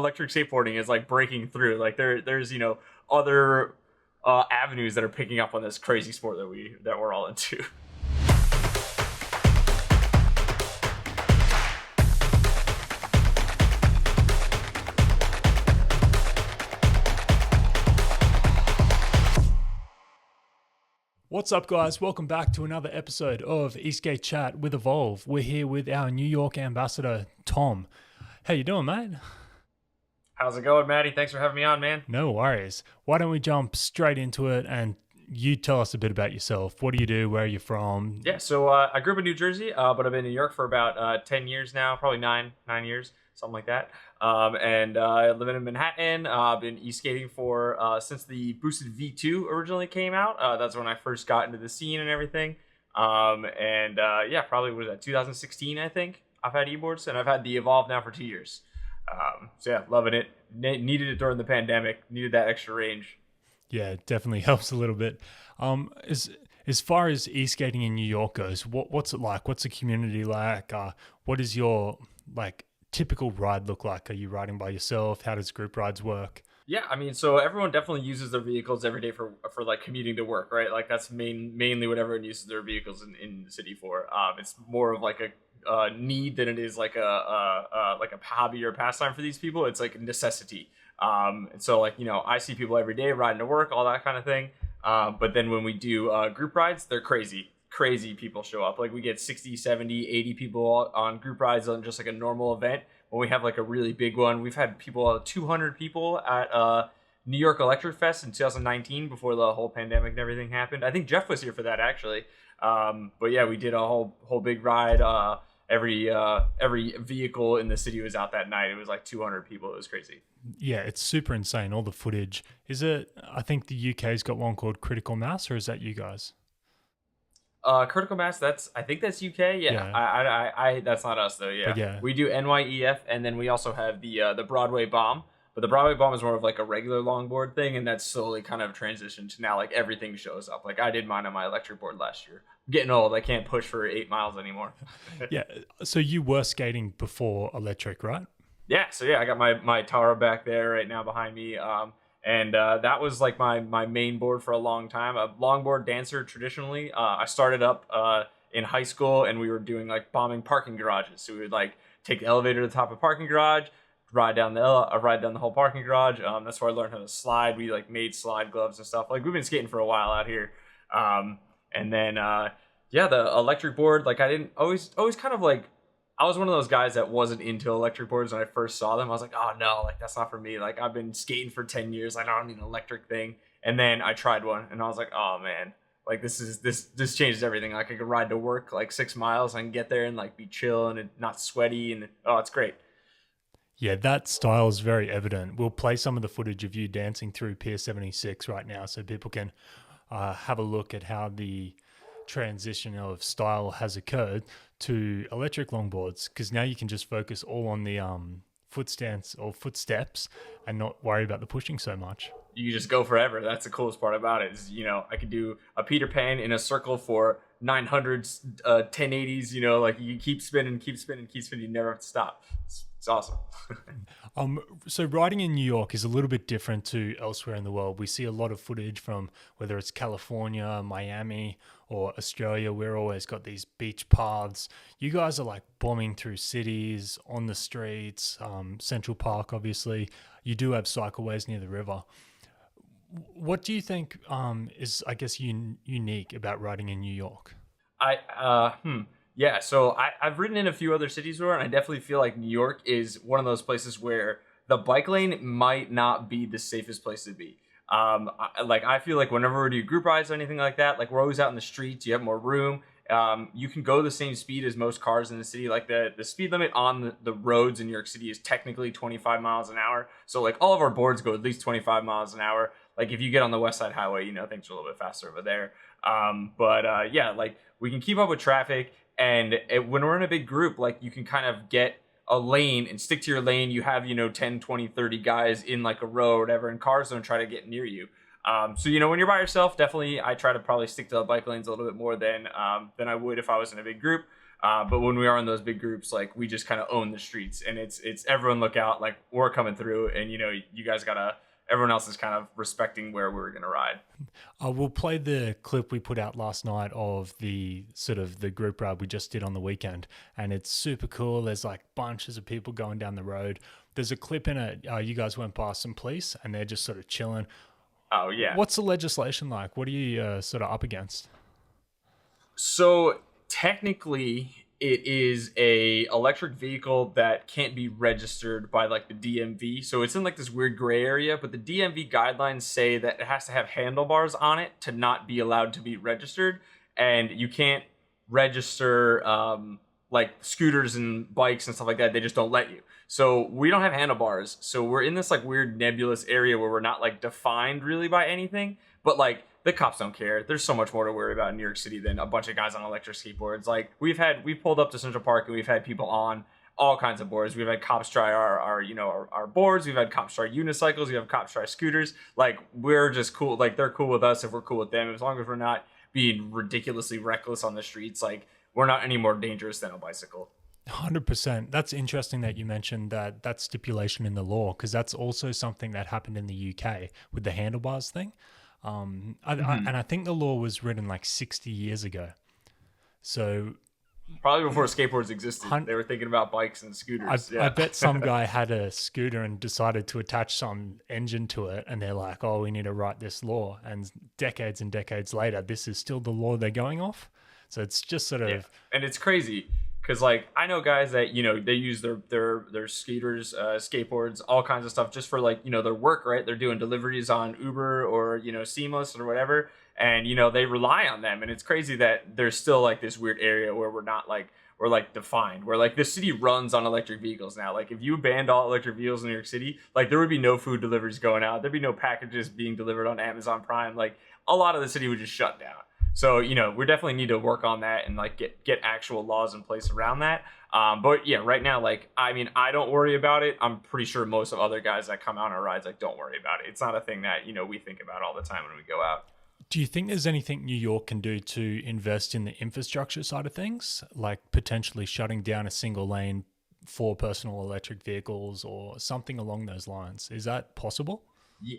electric skateboarding is like breaking through. Like there's other avenues that are picking up on this crazy sport that we're all into. What's up, guys? Welcome back to another episode of eSKATE Chat with Evolve. We're here with our New York ambassador, Tom. How you doing, mate? How's it going, Maddie? Thanks for having me on, man. No worries. Why don't we jump straight into it and you tell us a bit about yourself. What do you do? Where are you from? Yeah, so I grew up in New Jersey, but I've been in New York for about 10 years now, probably nine years, something like that. And I live in Manhattan. I've been e-skating for since the Boosted V2 originally came out. That's when I first got into the scene and everything. Yeah, probably was that 2016, I think. I've had e-boards, and I've had the Evolve now for 2 years. So yeah, loving it. Needed it during the pandemic. Needed that extra range. Yeah, it definitely helps a little bit. As far as e-skating in New York goes, what's it like? What's the community like? What is your typical ride look like? Are you riding by yourself? How does group rides work? Yeah, I mean, so everyone definitely uses their vehicles every day for like commuting to work, right? Like that's mainly what everyone uses their vehicles in the city for. It's more of like a need than it is like a hobby or pastime for these people. It's like a necessity. And so I see people every day riding to work, all that kind of thing. But then when we do group rides, they're crazy people show up. Like we get 60, 70, 80 people on group rides on just like a normal event. When we have like a really big one, we've had 200 people at New York Electric Fest in 2019 before the whole pandemic and everything happened. I think Jeff was here for that actually. But yeah, we did a whole big ride. Every vehicle in the city was out that night. It was like 200 people. It was crazy. Yeah, it's super insane, all the footage. Is it, I think the UK's got one called Critical Mass, or is that you guys? Critical Mass, I think that's UK. Yeah. I that's not us though. Yeah. Yeah. We do NYEF, and then we also have the Broadway Bomb. But the Broadway Bomb is more of like a regular longboard thing, and that's slowly kind of transitioned to now like everything shows up. Like I did mine on my electric board last year. I'm getting old. I can't push for 8 miles anymore. Yeah. So you were skating before electric, right? Yeah. So yeah, I got my Tara back there right now behind me. And that was like my main board for a long time. A longboard dancer traditionally. I started up in high school, and we were doing like bombing parking garages. So we would like take the elevator to the top of a parking garage, ride down the whole parking garage. That's where I learned how to slide. We like made slide gloves and stuff. Like we've been skating for a while out here. And then the electric board. Like I didn't always kind of like. I was one of those guys that wasn't into electric boards when I first saw them. I was like, oh no, like that's not for me. Like I've been skating for 10 years. I don't need an electric thing. And then I tried one and I was like, oh man, like this changes everything. Like I could ride to work like 6 miles. I can get there and like be chill and not sweaty. And it's great. Yeah, that style is very evident. We'll play some of the footage of you dancing through Pier 76 right now so people can have a look at how the transition of style has occurred to electric longboards, because now you can just focus all on the footstands or footsteps and not worry about the pushing so much. You just go forever. That's the coolest part about it is, I could do a Peter Pan in a circle for 900s, 1080s, like you keep spinning, you never have to stop. It's awesome. So riding in New York is a little bit different to elsewhere in the world. We see a lot of footage from whether it's California, Miami, or Australia. We're always got these beach paths. You guys are like bombing through cities, on the streets, Central Park, obviously. You do have cycleways near the river. What do you think is, I guess, unique about riding in New York? Yeah, so I've ridden in a few other cities before, and I definitely feel like New York is one of those places where the bike lane might not be the safest place to be. I feel like whenever we do group rides or anything like that, like we're always out in the streets, you have more room. You can go the same speed as most cars in the city. Like the speed limit on the roads in New York City is technically 25 miles an hour. So like all of our boards go at least 25 miles an hour. Like if you get on the West Side Highway, things are a little bit faster over there. Like we can keep up with traffic. And when we're in a big group, like you can kind of get a lane and stick to your lane. You have, 10, 20, 30 guys in like a row or whatever, and cars don't try to get near you. So when you're by yourself, definitely I try to probably stick to the bike lanes a little bit more than I would if I was in a big group. But when we are in those big groups, like we just kind of own the streets, and it's everyone look out, like we're coming through, and you guys gotta. Everyone else is kind of respecting where we're gonna ride. We'll play the clip we put out last night of the sort of the group ride we just did on the weekend, and it's super cool. There's like bunches of people going down the road. There's a clip in it. You guys went past some police, and they're just sort of chilling. Oh yeah. What's the legislation like? What are you sort of up against? So technically, it is a electric vehicle that can't be registered by like the DMV. So it's in like this weird gray area, but the DMV guidelines say that it has to have handlebars on it to not be allowed to be registered, and you can't register like scooters and bikes and stuff like that. They just don't let you. So we don't have handlebars. So we're in this like weird nebulous area where we're not like defined really by anything, but like the cops don't care. There's so much more to worry about in New York City than a bunch of guys on electric skateboards. Like we've pulled up to Central Park and we've had people on all kinds of boards. We've had cops try our boards. We've had cops try unicycles. We have cops try scooters. Like we're just cool. Like they're cool with us if we're cool with them. As long as we're not being ridiculously reckless on the streets, like we're not any more dangerous than a bicycle. 100%. That's interesting that you mentioned that stipulation in the law, because that's also something that happened in the UK with the handlebars thing. And I think the law was written like 60 years ago. So probably before skateboards existed, they were thinking about bikes and scooters. I bet some guy had a scooter and decided to attach some engine to it, and they're like, "Oh, we need to write this law." And decades later, this is still the law they're going off. So it's just sort of, and it's crazy because like I know guys that they use their scooters, skateboards, all kinds of stuff just for like their work, right? They're doing deliveries on Uber or Seamless or whatever, and they rely on them. And it's crazy that there's still like this weird area where we're like defined, where like the city runs on electric vehicles now. Like if you banned all electric vehicles in New York City, like there would be no food deliveries going out, there'd be no packages being delivered on Amazon Prime. Like a lot of the city would just shut down. So, we definitely need to work on that and like get actual laws in place around that. But yeah, right now, like, I mean, I don't worry about it. I'm pretty sure most of other guys that come out on our rides, like, don't worry about it. It's not a thing that, we think about all the time when we go out. Do you think there's anything New York can do to invest in the infrastructure side of things, like potentially shutting down a single lane for personal electric vehicles or something along those lines? Is that possible? Yeah.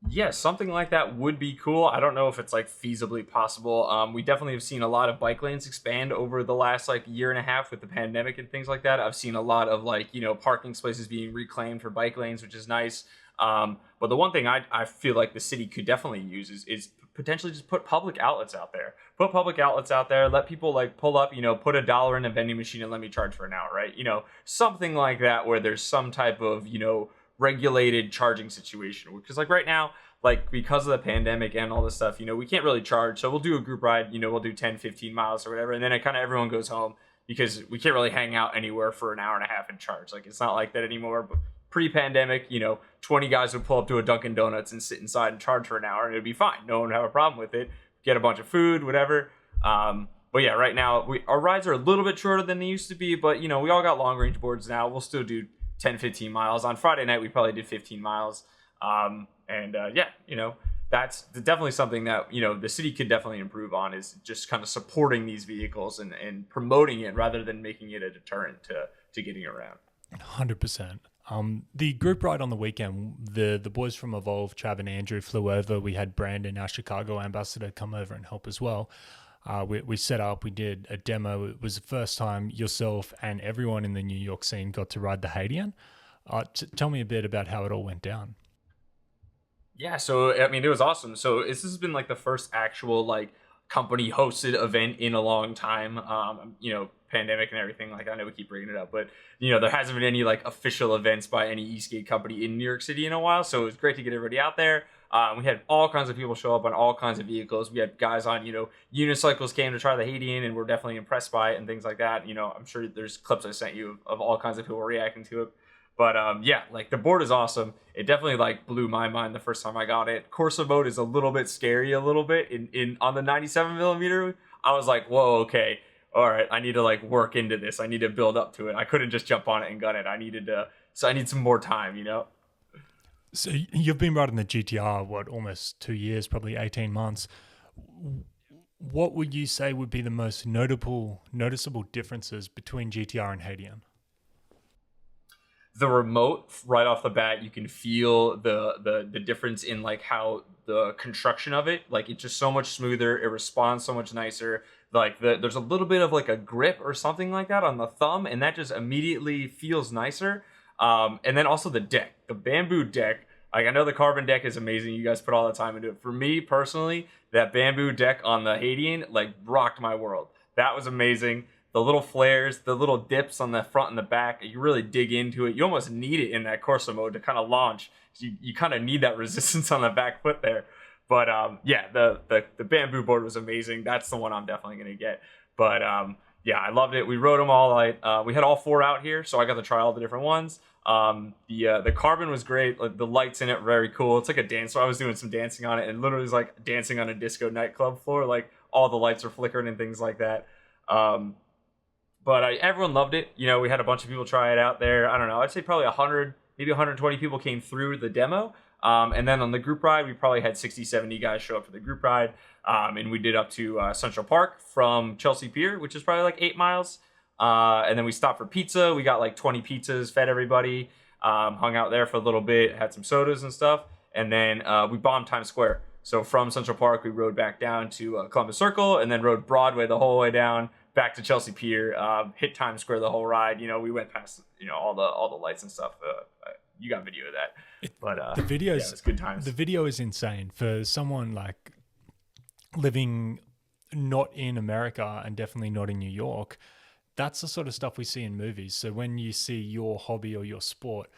Yeah, something like that would be cool. I don't know if it's like feasibly possible. We definitely have seen a lot of bike lanes expand over the last like year and a half with the pandemic and things like that. I've seen a lot of like, parking spaces being reclaimed for bike lanes, which is nice. But the one thing I feel like the city could definitely use is potentially just put public outlets out there. Put public outlets out there, let people like pull up, put $1 in a vending machine and let me charge for an hour, right? Something like that where there's some type of, regulated charging situation, because like right now, like because of the pandemic and all this stuff, we can't really charge. So we'll do a group ride, we'll do 10-15 miles or whatever, and then it kind of everyone goes home because we can't really hang out anywhere for an hour and a half and charge. Like it's not like that anymore. But pre-pandemic, 20 guys would pull up to a Dunkin' Donuts and sit inside and charge for an hour and it'd be fine. No one would have a problem with it. Get a bunch of food, whatever. But yeah, right now our rides are a little bit shorter than they used to be, but we all got long range boards now. We'll still do 10-15 miles. On Friday night we probably did 15 miles. That's definitely something that the city could definitely improve on, is just kind of supporting these vehicles and promoting it rather than making it a deterrent to getting around. 100%. The group ride on the weekend, the boys from Evolve, Trav and Andrew, flew over. We had Brandon, our Chicago ambassador, come over and help as well. We set up, we did a demo. It was the first time yourself and everyone in the New York scene got to ride the Hadean. Tell me a bit about how it all went down. Yeah, so I mean, it was awesome. So this has been like the first actual like company hosted event in a long time. Pandemic and everything. Like I know we keep bringing it up, but there hasn't been any like official events by any eSKATE company in New York City in a while. So it was great to get everybody out there. We had all kinds of people show up on all kinds of vehicles. We had guys on, unicycles came to try the Hadean and were definitely impressed by it and things like that. I'm sure there's clips I sent you of all kinds of people reacting to it. But yeah, like the board is awesome. It definitely like blew my mind the first time I got it. Corsa mode is a little bit scary, a little bit in on the 97 millimeter. I was like, whoa, okay, all right. I need to like work into this. I need to build up to it. I couldn't just jump on it and gun it. So I need some more time, So you've been riding the GTR, almost 2 years, probably 18 months. What would you say would be the most noticeable differences between GTR and Hadean? The remote right off the bat, you can feel the difference in like how the construction of it, like it's just so much smoother, it responds so much nicer. Like there's a little bit of like a grip or something like that on the thumb, and that just immediately feels nicer. And then also the deck, the bamboo deck. Like I know the carbon deck is amazing, you guys put all the time into it. For me personally, that bamboo deck on the Hadean like rocked my world. That was amazing. The little flares, the little dips on the front and the back, you really dig into it. You almost need it in that Corsa mode to kind of launch. You kind of need that resistance on the back foot there. But yeah, the bamboo board was amazing. That's the one I'm definitely going to get. But yeah, I loved it. We rode them all. We had all four out here, so I got to try all the different ones. The carbon was great. Like, the lights in it very cool. It's like a dance. So I was doing some dancing on it, and literally was like dancing on a disco nightclub floor. Like all the lights are flickering and things like that. But everyone loved it. You know, we had a bunch of people try it out there. I don't know. I'd say probably 100, maybe 120 people came through the demo. And then on the group ride, we probably had 60, 70 guys show up for the group ride. And we did up to Central Park from Chelsea Pier, which is probably like 8 miles. And then we stopped for pizza. We got like 20 pizzas, fed everybody, hung out there for a little bit, had some sodas and stuff. And then we bombed Times Square. So from Central Park, we rode back down to Columbus Circle and then rode Broadway the whole way down back to Chelsea Pier, hit Times Square the whole ride. You know, we went past, you know, all the lights and stuff. You got video of that. But the videos, yeah, it's good times. The video is insane for someone like living not in America and definitely not in New York. That's the sort of stuff we see in movies. So when you see your hobby or your sport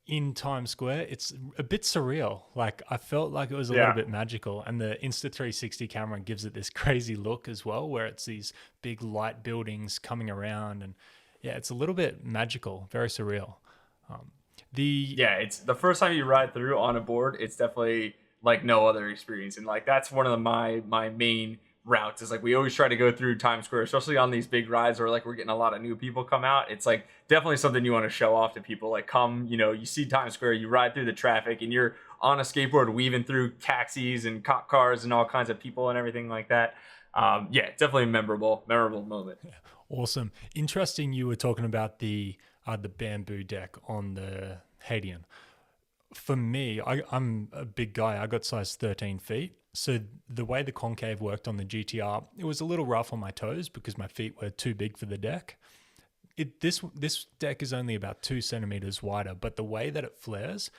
in Times Square, it's a bit surreal. Like I felt like it was a little bit magical, and the Insta360 camera gives it this crazy look as well, where it's these big light buildings coming around, and yeah, it's a little bit magical, very surreal. It's the first time you ride through on a board. It's definitely like no other experience, and like that's one of my main routes is like we always try to go through Times Square, especially on these big rides where like we're getting a lot of new people come out. It's like definitely something you want to show off to people. Like come, you know, you see Times Square, you ride through the traffic, and you're on a skateboard weaving through taxis and cop cars and all kinds of people and everything like that. Yeah, definitely a memorable moment. Awesome. Interesting. You were talking about the bamboo deck on the Hadean. For me, I'm a big guy. I got size 13 feet. So the way the concave worked on the GTR, it was a little rough on my toes because my feet were too big for the deck. This deck is only about 2 centimeters wider, but the way that it flares,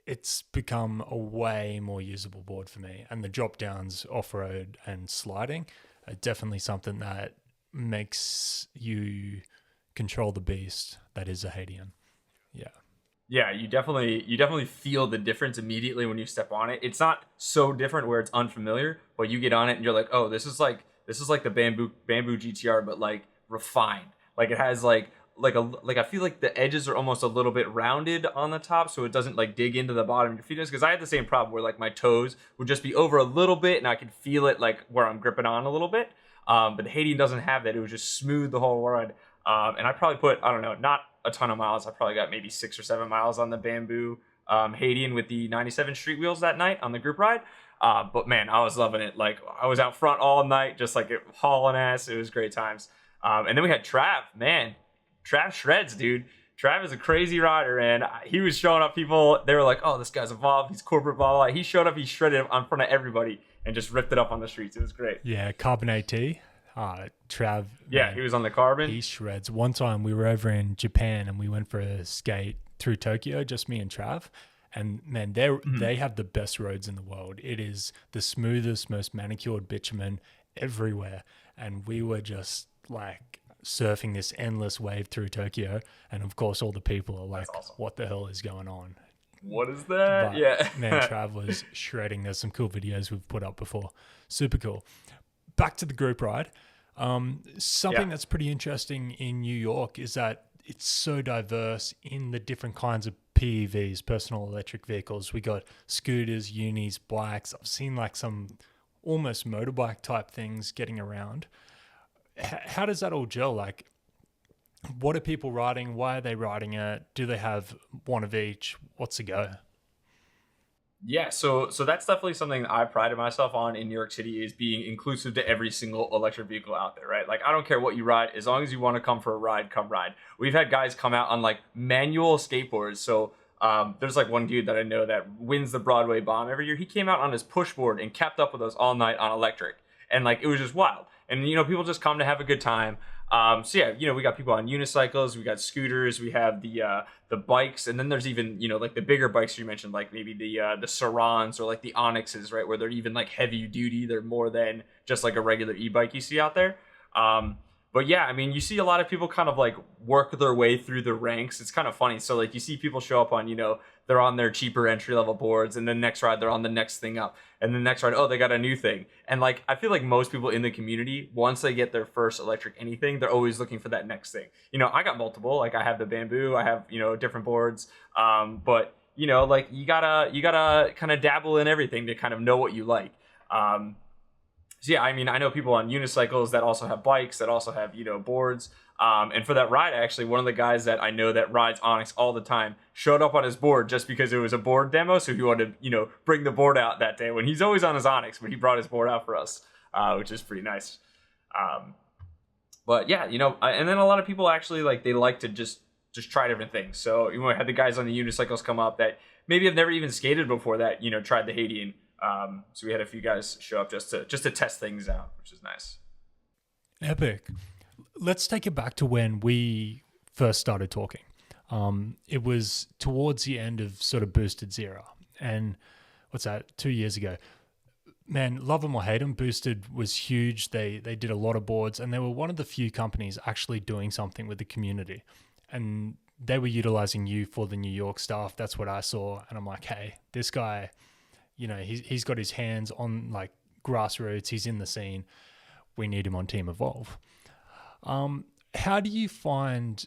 it's become a way more usable board for me. And the drop downs, off-road and sliding are definitely something that makes you control the beast that is a Hadean. Yeah. Yeah, you definitely feel the difference immediately when you step on it. It's not so different where it's unfamiliar, but you get on it and you're like, oh, this is like the bamboo GTR, but like refined. Like it has like I feel like the edges are almost a little bit rounded on the top, so it doesn't like dig into the bottom of your feet. Because I had the same problem where like my toes would just be over a little bit, and I could feel it like where I'm gripping on a little bit. But the Hadean doesn't have that. It was just smooth the whole ride. And I probably put, I don't know, not a ton of miles. I probably got maybe 6 or 7 miles on the bamboo Hadean with the 97 street wheels that night on the group ride. But man, I was loving it. Like I was out front all night, just like hauling ass. It was great times. And then we had Trav. Man, Trav shreds, dude. Trav is a crazy rider, and he was showing up. People, they were like, "Oh, this guy's evolved. He's corporate, blah blah." He showed up. He shredded in front of everybody and just ripped it up on the streets. It was great. Yeah, Carbon AT. Trav. Yeah, man, he was on the carbon. he shreds. One time we were over in Japan and we went for a skate through Tokyo, just me and Trav. And man, they have the best roads in the world. It is the smoothest, most manicured bitumen everywhere. And we were just like surfing this endless wave through Tokyo. And of course, all the people are like, awesome. What the hell is going on? What is that? But, yeah. Man, Trav was shredding. There's some cool videos we've put up before. Super cool. Back to the group ride. Something that's pretty interesting in New York is that it's so diverse in the different kinds of PEVs, personal electric vehicles. We got scooters, unis, bikes. I've seen like some almost motorbike type things getting around. How does that all gel? Like, what are people riding? Why are they riding it? Do they have one of each? What's the go? Yeah, so that's definitely something that I prided myself on in New York City is being inclusive to every single electric vehicle out there, right? Like I don't care what you ride, as long as you want to come for a ride, come ride. We've had guys come out on like manual skateboards. So there's like one dude that I know that wins the Broadway Bomb every year. He came out on his pushboard and kept up with us all night on electric, and like it was just wild. And people just come to have a good time. So yeah, we got people on unicycles, we got scooters, we have the bikes, and then there's even like the bigger bikes you mentioned, like maybe the Sarons or like the Onyxes, right, where they're even like heavy duty. They're more than just like a regular e-bike you see out there. But yeah, I mean, you see a lot of people kind of like work their way through the ranks. It's kind of funny. So like you see people show up on, they're on their cheaper entry level boards, and then next ride they're on the next thing up, and then next ride, oh, they got a new thing. And like I feel like most people in the community, once they get their first electric anything, they're always looking for that next thing. I got multiple. Like I have the bamboo, I have different boards, but like you gotta kind of dabble in everything to kind of know what you like. So yeah, I mean, I know people on unicycles that also have bikes, that also have boards. And for that ride, actually, one of the guys that I know that rides Onyx all the time showed up on his board just because it was a board demo. So he wanted to bring the board out that day when he's always on his Onyx, but he brought his board out for us, which is pretty nice. Um, but yeah, and then a lot of people actually like they like to just try different things. So I had the guys on the unicycles come up that maybe have never even skated before that tried the Hadean. So we had a few guys show up just to test things out, which is nice. Epic. Let's take it back to when we first started talking. It was towards the end of sort of Boosted Zero. And what's that, 2 years ago? Man, love them or hate them, Boosted was huge. They did a lot of boards, and they were one of the few companies actually doing something with the community. And they were utilizing you for the New York stuff. That's what I saw. And I'm like, hey, this guy, he's got his hands on like grassroots. He's in the scene. We need him on Team Evolve. How do you find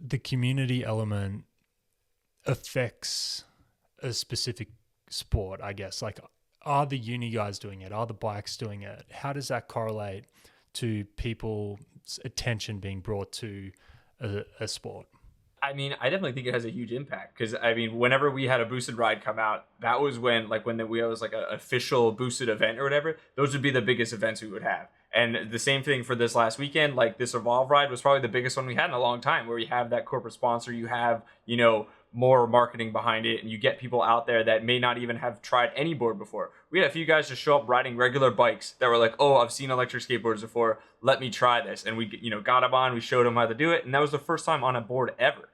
the community element affects a specific sport, I guess? Like, are the uni guys doing it? Are the bikes doing it? How does that correlate to people's attention being brought to a sport? I mean, I definitely think it has a huge impact because I mean, whenever we had a boosted ride come out, that was when we was like an official boosted event or whatever. Those would be the biggest events we would have. And the same thing for this last weekend. Like this Evolve ride was probably the biggest one we had in a long time, where you have that corporate sponsor, you have more marketing behind it, and you get people out there that may not even have tried any board before. We had a few guys just show up riding regular bikes that were like, oh, I've seen electric skateboards before, let me try this. And we got them on, we showed them how to do it, and that was the first time on a board ever.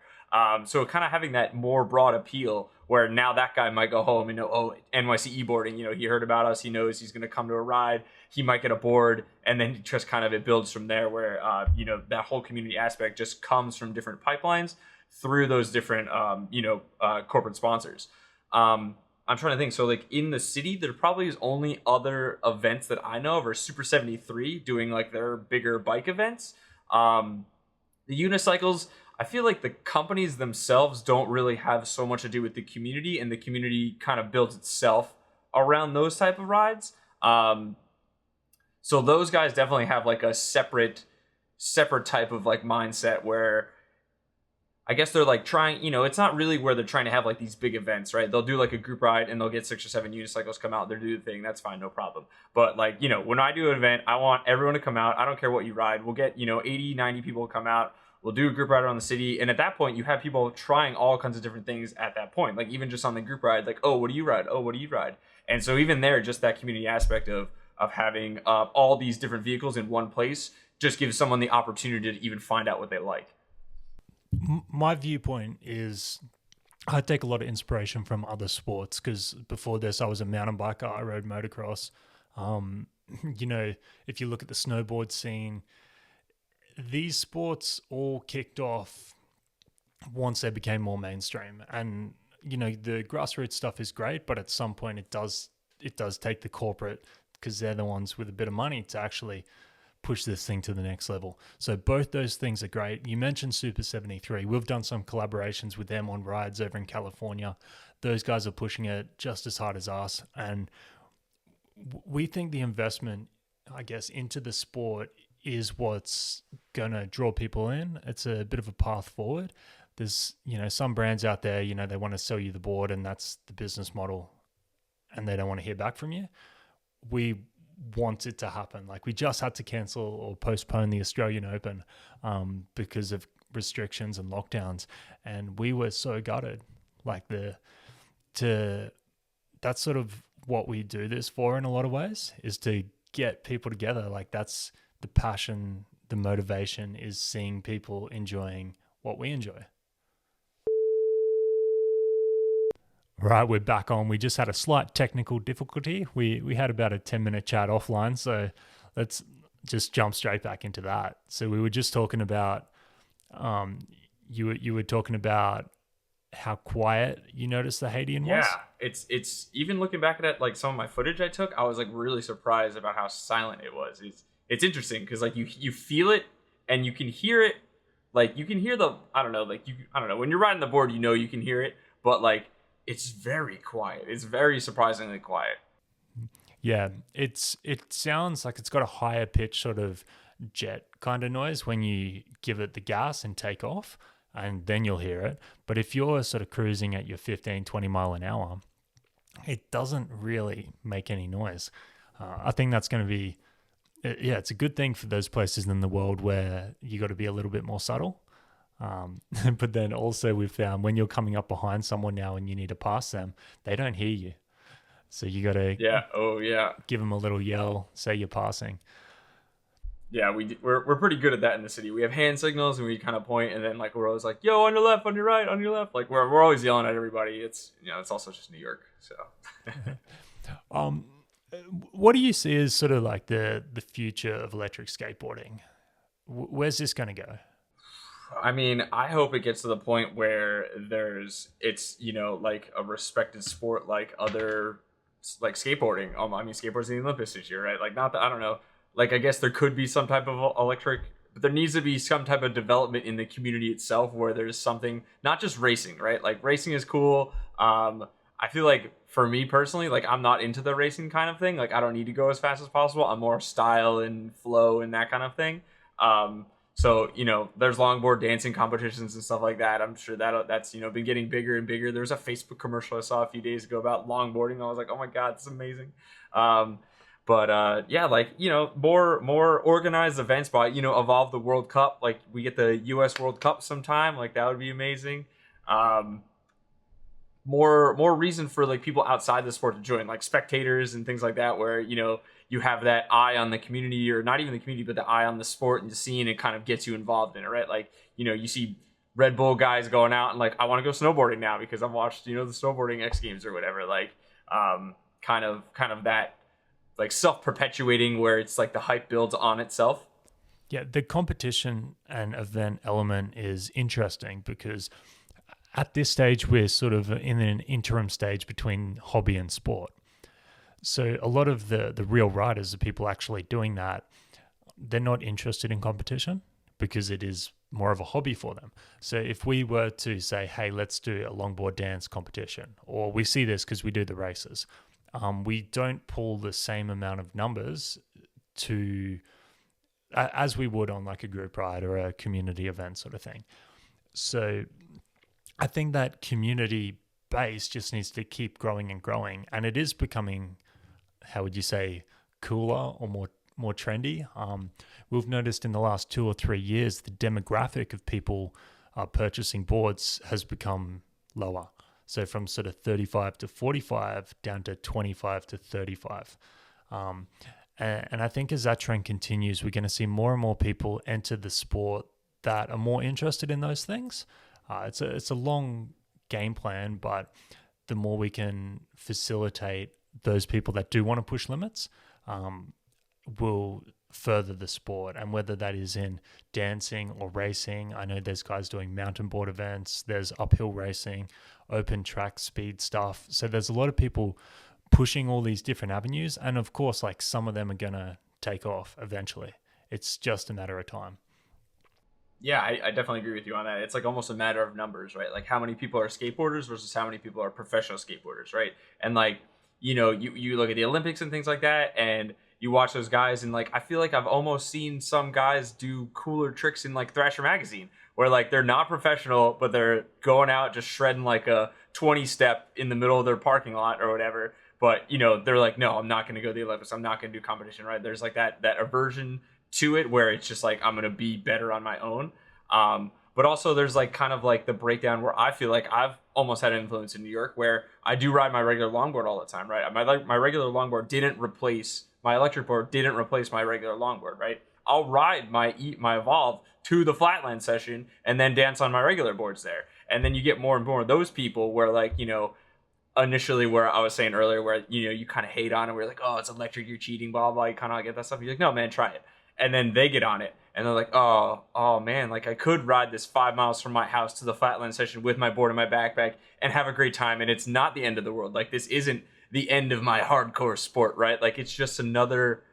So kind of having that more broad appeal where now that guy might go home and know, oh, NYC e-boarding, he heard about us, he knows he's going to come to a ride, he might get a board, and then just kind of it builds from there where, that whole community aspect just comes from different pipelines through those different, corporate sponsors. I'm trying to think. So like in the city, there probably is only other events that I know of are Super 73 doing like their bigger bike events. The unicycles, I feel like the companies themselves don't really have so much to do with the community, and the community kind of builds itself around those type of rides. So those guys definitely have like a separate type of like mindset where I guess they're like trying, it's not really where they're trying to have like these big events, right? They'll do like a group ride and they'll get 6 or 7 unicycles come out, they'll do the thing. That's fine, no problem. But like, when I do an event, I want everyone to come out. I don't care what you ride. We'll get, 80, 90 people come out. We'll do a group ride around the city. And at that point, you have people trying all kinds of different things at that point. Like even just on the group ride, like, oh, what do you ride? Oh, what do you ride? And so even there, just that community aspect of having all these different vehicles in one place just gives someone the opportunity to even find out what they like. My viewpoint is I take a lot of inspiration from other sports because before this I was a mountain biker. I rode motocross. If you look at the snowboard scene, these sports all kicked off once they became more mainstream. And the grassroots stuff is great, but at some point it does take the corporate, because they're the ones with a bit of money, to actually push this thing to the next level. So both those things are great. You mentioned Super 73. We've done some collaborations with them on rides over in California. Those guys are pushing it just as hard as us. And we think the investment, I guess, into the sport is what's going to draw people in. It's a bit of a path forward. There's, some brands out there, they want to sell you the board, and that's the business model. and they don't want to hear back from you, we want it to happen. Like we just had to cancel or postpone the Australian Open because of restrictions and lockdowns, and we were so gutted. Like that's sort of what we do this for in a lot of ways, is to get people together. Like that's the passion, the motivation is seeing people enjoying what we enjoy. Right, we're back on. We just had a slight technical difficulty. We had about a 10-minute chat offline, so let's just jump straight back into that. So we were just talking about you were talking about how quiet you noticed the Hadean was. Yeah, it's even looking back at it, like some of my footage I took, I was like really surprised about how silent it was. It's interesting because like you feel it and you can hear it, like you can hear the I don't know, like I don't know, when you're riding the board, you know you can hear it, but like it's very quiet. It's very surprisingly quiet. Yeah, it sounds like it's got a higher pitch sort of jet kind of noise when you give it the gas and take off, and then you'll hear it. But if you're sort of cruising at your 15, 20 mile an hour, it doesn't really make any noise. I think that's going to be, yeah, it's a good thing for those places in the world where you got to be a little bit more subtle. But then also we've found when you're coming up behind someone now and you need to pass them, they don't hear you. So you got to give them a little yell, say you're passing. Yeah, we're pretty good at that in the city. We have hand signals and we kind of point, and then like we're always like, "Yo, on your left, on your right, on your left." Like we're always yelling at everybody. It's it's also just New York, so. What do you see as sort of like the future of electric skateboarding? Where's this going to go? I mean, I hope it gets to the point where it's like a respected sport like other like skateboarding. I mean, skateboard's in the Olympics this year, right? Like, not that I don't know. Like, I guess there could be some type of electric, but there needs to be some type of development in the community itself where there's something, not just racing, right? Like, racing is cool. I feel like for me personally, like I'm not into the racing kind of thing. Like, I don't need to go as fast as possible. I'm more style and flow and that kind of thing. So, there's longboard dancing competitions and stuff like that. I'm sure that's been getting bigger and bigger. There was a Facebook commercial I saw a few days ago about longboarding. I was like, oh my God, this is amazing. Yeah, like, more organized events by, evolve the World Cup. Like, we get the US World Cup sometime. Like, that would be amazing. More reason for like people outside the sport to join, like spectators and things like that, where you have that eye on the community, or not even the community, but the eye on the sport and the scene. It kind of gets you involved in it, right? Like, you see Red Bull guys going out and like, I want to go snowboarding now because I've watched, the snowboarding X Games or whatever. Like, kind of that like self-perpetuating where it's like the hype builds on itself. Yeah, the competition and event element is interesting because at this stage we're sort of in an interim stage between hobby and sport. So a lot of the real riders, the people actually doing that, they're not interested in competition because it is more of a hobby for them. So if we were to say, hey, let's do a longboard dance competition, or we see this because we do the races, we don't pull the same amount of numbers as we would on like a group ride or a community event sort of thing. So I think that community base just needs to keep growing and growing, and it is becoming, how would you say, cooler or more trendy. We've noticed in the last 2 or 3 years the demographic of people purchasing boards has become lower. So from sort of 35 to 45 down to 25 to 35. And I think as that trend continues, we're going to see more and more people enter the sport that are more interested in those things. It's a long game plan, but the more we can facilitate those people that do want to push limits, will further the sport. And whether that is in dancing or racing, I know there's guys doing mountain board events, there's uphill racing, open track speed stuff. So there's a lot of people pushing all these different avenues. And of course, like some of them are going to take off eventually. It's just a matter of time. Yeah, I definitely agree with you on that. It's like almost a matter of numbers, right? Like how many people are skateboarders versus how many people are professional skateboarders, right? And like, you look at the Olympics and things like that, and you watch those guys, and like I feel like I've almost seen some guys do cooler tricks in like Thrasher magazine, where like they're not professional, but they're going out just shredding like a 20 step in the middle of their parking lot or whatever. but you know, they're like, no, I'm not going to go to the Olympics. I'm not going to do competition, right? There's like that aversion to it where it's just like I'm going to be better on my own. But also there's like kind of like the breakdown where I feel like I've almost had an influence in New York where I do ride my regular longboard all the time, right? My regular longboard didn't replace my electric board, didn't replace my regular longboard, right? I'll ride my Evolve to the flatland session and then dance on my regular boards there. And then you get more and more of those people where like, you know, initially where I was saying earlier where, you know, you kind of hate on it. We're like, oh, it's electric, you're cheating, blah, blah. You kind of get that stuff. You're like, no, man, try it. And then they get on it and they're like, oh man, like I could ride this 5 miles from my house to the flatland session with my board and my backpack and have a great time. And it's not the end of the world. Like this isn't the end of my hardcore sport, right? Like it's just another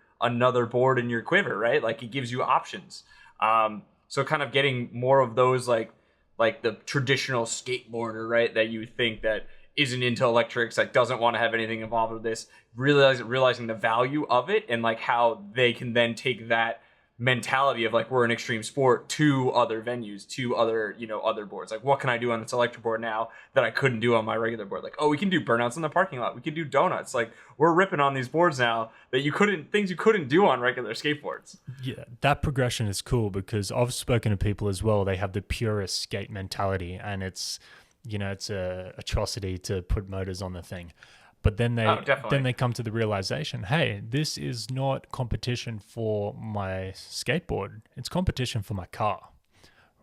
board in your quiver, right? Like it gives you options. So kind of getting more of those like the traditional skateboarder, right? That you think that isn't into electrics, like doesn't want to have anything involved with this, realizing the value of it and like how they can then take that mentality of like we're an extreme sport to other venues, to other, you know, other boards. Like what can I do on this electric board now that I couldn't do on my regular board? Like, oh, we can do burnouts in the parking lot. We can do donuts. Like we're ripping on these boards now that things you couldn't do on regular skateboards. Yeah, that progression is cool because I've spoken to people as well. They have the purist skate mentality, and it's, you know, it's a atrocity to put motors on the thing. But then they come to the realization, hey, this is not competition for my skateboard. It's competition for my car,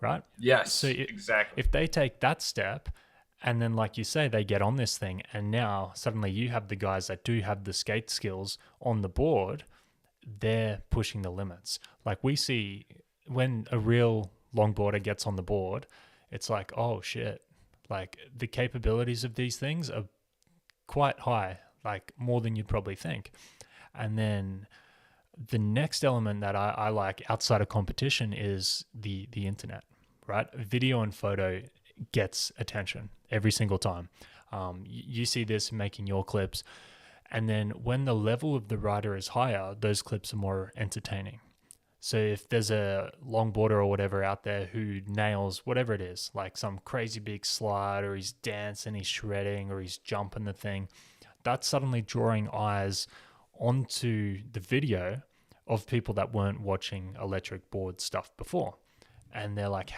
right? Yes, so exactly. If they take that step and then, like you say, they get on this thing and now suddenly you have the guys that do have the skate skills on the board, they're pushing the limits. Like we see when a real longboarder gets on the board, it's like, oh shit, like the capabilities of these things are quite high, like more than you'd probably think. And then the next element that I like outside of competition is the internet, right? Video and photo gets attention every single time. You see this making your clips. And then when the level of the rider is higher, those clips are more entertaining. So if there's a longboarder or whatever out there who nails whatever it is, like some crazy big slide or he's dancing, he's shredding or he's jumping the thing, that's suddenly drawing eyes onto the video of people that weren't watching electric board stuff before. And they're like,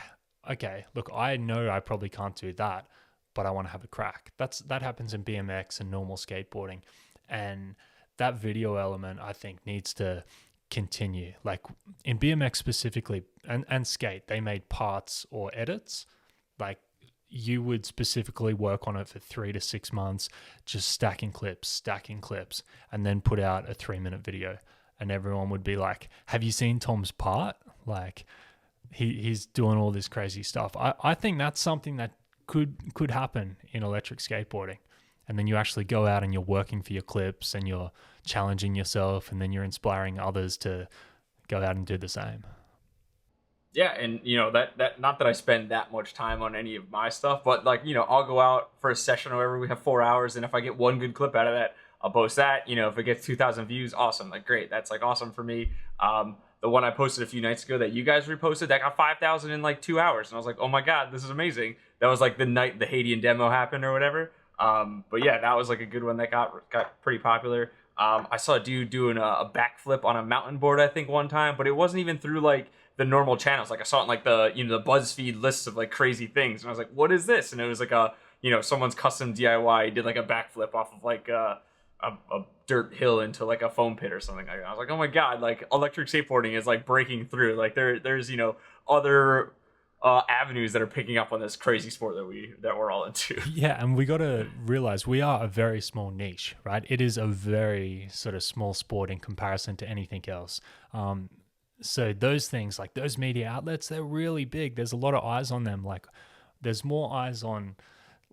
okay, look, I know I probably can't do that, but I want to have a crack. That happens in BMX and normal skateboarding. And that video element, I think, needs to continue. Like in BMX specifically and skate, they made parts or edits. Like you would specifically work on it for 3 to 6 months, just stacking clips, and then put out a 3-minute video. And everyone would be like, have you seen Tom's part? Like he's doing all this crazy stuff. I think that's something that could happen in electric skateboarding. And then you actually go out and you're working for your clips and you're challenging yourself and then you're inspiring others to go out and do the same. Yeah, and you know that not that I spend that much time on any of my stuff, but like, you know, I'll go out for a session or whatever, we have 4 hours, and if I get one good clip out of that, I'll post that. You know, if it gets 2,000 views, awesome, like great, that's like awesome for me. The one I posted a few nights ago that you guys reposted, that got 5,000 in like 2 hours, and I was like, oh my god, this is amazing. That was like the night the Hadean demo happened or whatever. But yeah, that was like a good one that got pretty popular. I saw a dude doing a backflip on a mountain board, I think, one time, but it wasn't even through like the normal channels. Like I saw it in like the, you know, the BuzzFeed lists of like crazy things, and I was like, what is this? And it was like a, you know, someone's custom DIY did like a backflip off of like a dirt hill into like a foam pit or something like that. I was like, oh my god, like electric skateboarding is like breaking through. Like there's, you know, other avenues that are picking up on this crazy sport that we're all into. Yeah, and we got to realize we are a very small niche, right? It is a very sort of small sport in comparison to anything else. So those things, like those media outlets, they're really big. There's a lot of eyes on them. Like there's more eyes on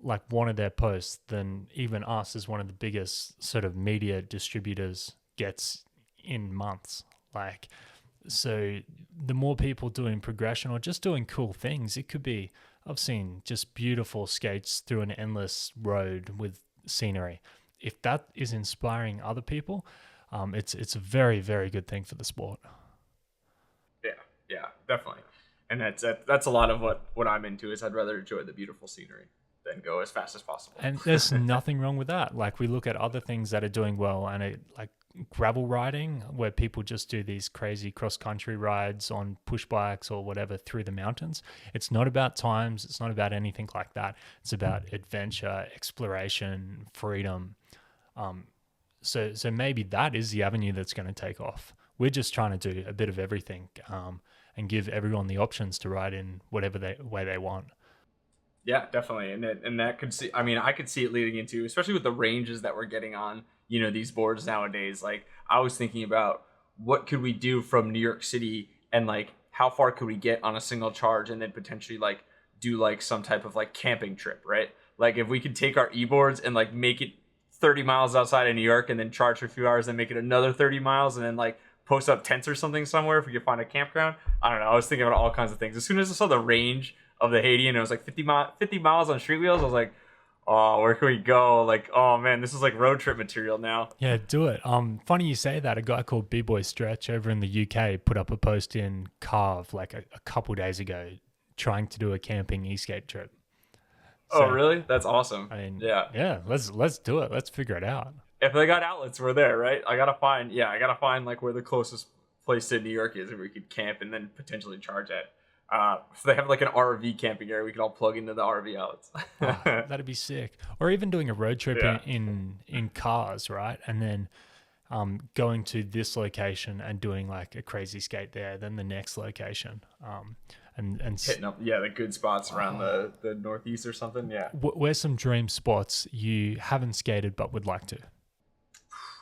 like one of their posts than even us as one of the biggest sort of media distributors gets in months. Like, so the more people doing progression or just doing cool things, it could be, I've seen just beautiful skates through an endless road with scenery. If that is inspiring other people, it's a very, very good thing for the sport. Yeah, definitely. And that's a lot of what I'm into is I'd rather enjoy the beautiful scenery. then go as fast as possible. And there's nothing wrong with that. Like we look at other things that are doing well, and like gravel riding, where people just do these crazy cross country rides on push bikes or whatever through the mountains. It's not about times. It's not about anything like that. It's about adventure, exploration, freedom. So maybe that is the avenue that's going to take off. We're just trying to do a bit of everything, and give everyone the options to ride in whatever way they want. Yeah, definitely, and that could see. I mean, I could see it leading into, especially with the ranges that we're getting on, these boards nowadays. Like, I was thinking about what could we do from New York City, and like how far could we get on a single charge, and then potentially like do like some type of like camping trip, right? Like if we could take our e-boards and like make it 30 miles outside of New York, and then charge for a few hours, then make it another 30 miles, and then like post up tents or something somewhere if we could find a campground. I don't know. I was thinking about all kinds of things. As soon as I saw the range of the Hadean, it was like 50 miles on street wheels. I was like, oh, where can we go? Like, oh man, this is like road trip material now. Yeah, do it. Funny you say that. A guy called B-Boy Stretch over in the UK put up a post in Carve like a couple days ago, trying to do a camping eSKATE trip. So, oh really? That's awesome. I mean, yeah. Let's do it. Let's figure it out. If they got outlets, we're there, right? I gotta find like where the closest place to New York is where we could camp and then potentially charge at. If they have like an RV camping area, we could all plug into the RV outlets. That'd be sick. Or even doing a road trip in cars, right? And then going to this location and doing like a crazy skate there, then the next location. And hitting up the good spots around the Northeast or something. Yeah. Where's some dream spots you haven't skated but would like to?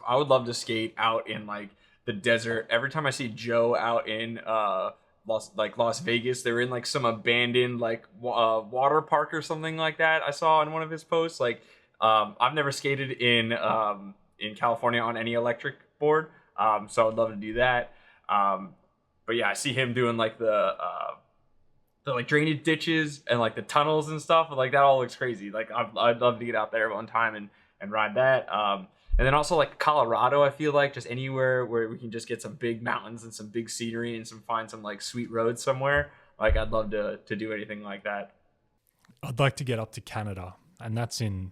I would love to skate out in like the desert. Every time I see Joe out in Las Vegas, they're in like some abandoned like water park or something like that. I saw on one of his posts. Like I've never skated in California on any electric board, so I'd love to do that. But yeah, I see him doing like the like drainage ditches and like the tunnels and stuff. Like that all looks crazy. Like I'd love to get out there one time and ride that. And then also like Colorado, I feel like just anywhere where we can just get some big mountains and some big scenery and find some like sweet roads somewhere. Like I'd love to do anything like that. I'd like to get up to Canada, and that's in,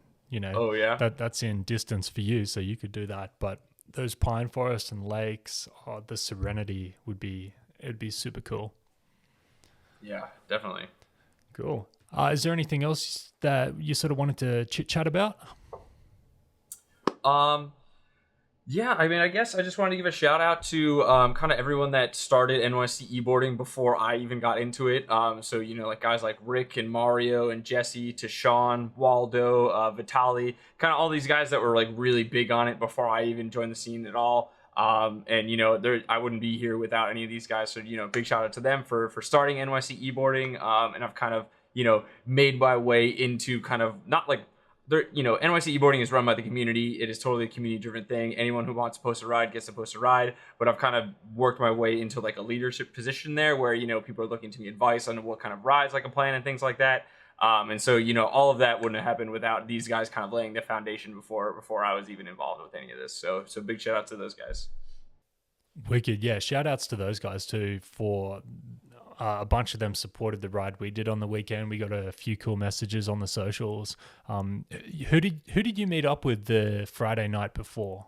oh yeah, that's in distance for you, so you could do that. But those pine forests and lakes, the serenity it'd be super cool. Yeah, definitely. Cool. Is there anything else that you sort of wanted to chit chat about? Yeah, I mean, I guess I just wanted to give a shout out to kind of everyone that started NYC e-boarding before I even got into it. So like guys like Rick and Mario and Jesse, to Sean, Waldo, Vitali, kind of all these guys that were like really big on it before I even joined the scene at all. And I wouldn't be here without any of these guys. So big shout out to them for starting NYC e-boarding. And I've kind of made my way into kind of not like. NYC e-boarding is run by the community. It is totally a community-driven thing. Anyone who wants to post a ride gets to post a ride. But I've kind of worked my way into like a leadership position there, where people are looking to me advice on what kind of rides I can plan and things like that. And so all of that wouldn't have happened without these guys kind of laying the foundation before I was even involved with any of this. So big shout out to those guys. Wicked, yeah. Shout outs to those guys too, for a bunch of them supported the ride we did on the weekend. We got a few cool messages on the socials. Who did you meet up with the Friday night before?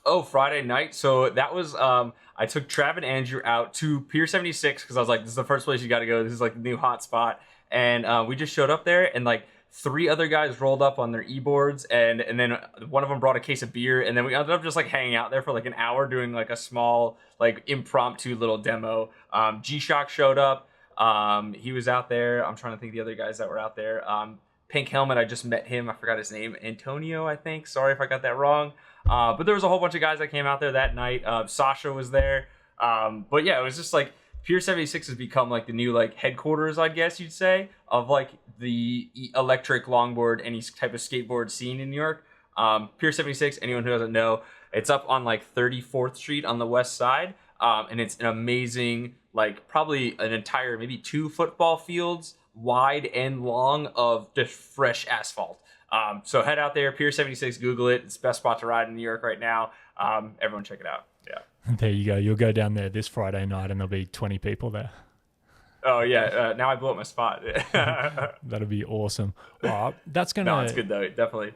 Oh, Friday night. So that was I took Trav and Andrew out to Pier 76 because I was like, this is the first place you got to go. This is like the new hot spot. And we just showed up there, and like 3 other guys rolled up on their e-boards, and then one of them brought a case of beer, and then we ended up just like hanging out there for like an hour doing like a small like impromptu little demo. G-Shock showed up. He was out there. I'm trying to think of the other guys that were out there. Pink Helmet, I just met him. I forgot his name. Antonio, I think. Sorry if I got that wrong. But there was a whole bunch of guys that came out there that night. Sasha was there. But yeah, it was just like Pier 76 has become like the new like headquarters, I guess you'd say, of like the electric longboard, any type of skateboard scene in New York. Pier 76, anyone who doesn't know, it's up on like 34th Street on the west side. And it's an amazing, like probably an entire, maybe 2 football fields wide and long of just fresh asphalt. So head out there, Pier 76, Google it. It's the best spot to ride in New York right now. Everyone check it out. Yeah. There you go. You'll go down there this Friday night and there'll be 20 people there. Oh yeah, now I blew up my spot. That'll be awesome. That's No, it's gonna good though, definitely.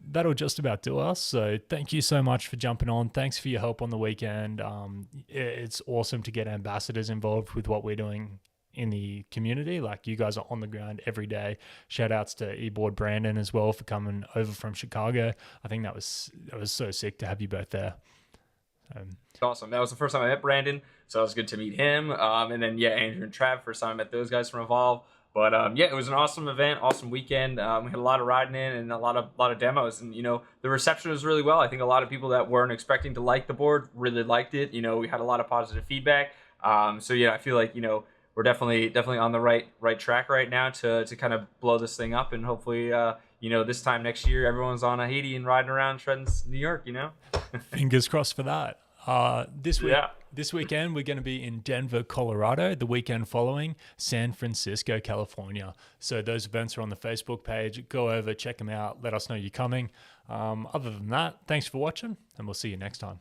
that'll just about do us. So thank you so much for jumping on. Thanks for your help on the weekend. It's awesome to get ambassadors involved with what we're doing in the community. Like, you guys are on the ground every day. Shout outs to eBoard Brandon as well for coming over from Chicago. I think that was so sick to have you both there. Awesome. That was the first time I met Brandon, so it was good to meet him. And then yeah, Andrew and Trav, first time I met those guys from Evolve. But yeah, it was an awesome event, awesome weekend. We had a lot of riding in and a lot of demos, and the reception was really well. I think a lot of people that weren't expecting to like the board really liked it. We had a lot of positive feedback. So yeah, I feel like we're definitely on the right track right now to kind of blow this thing up, and hopefully this time next year everyone's on a Hadean riding around shredding New York. Fingers crossed for that. Yeah. This weekend, we're going to be in Denver, Colorado. The weekend following, San Francisco, California. So those events are on the Facebook page. Go over, check them out. Let us know you're coming. Other than that, thanks for watching, and we'll see you next time.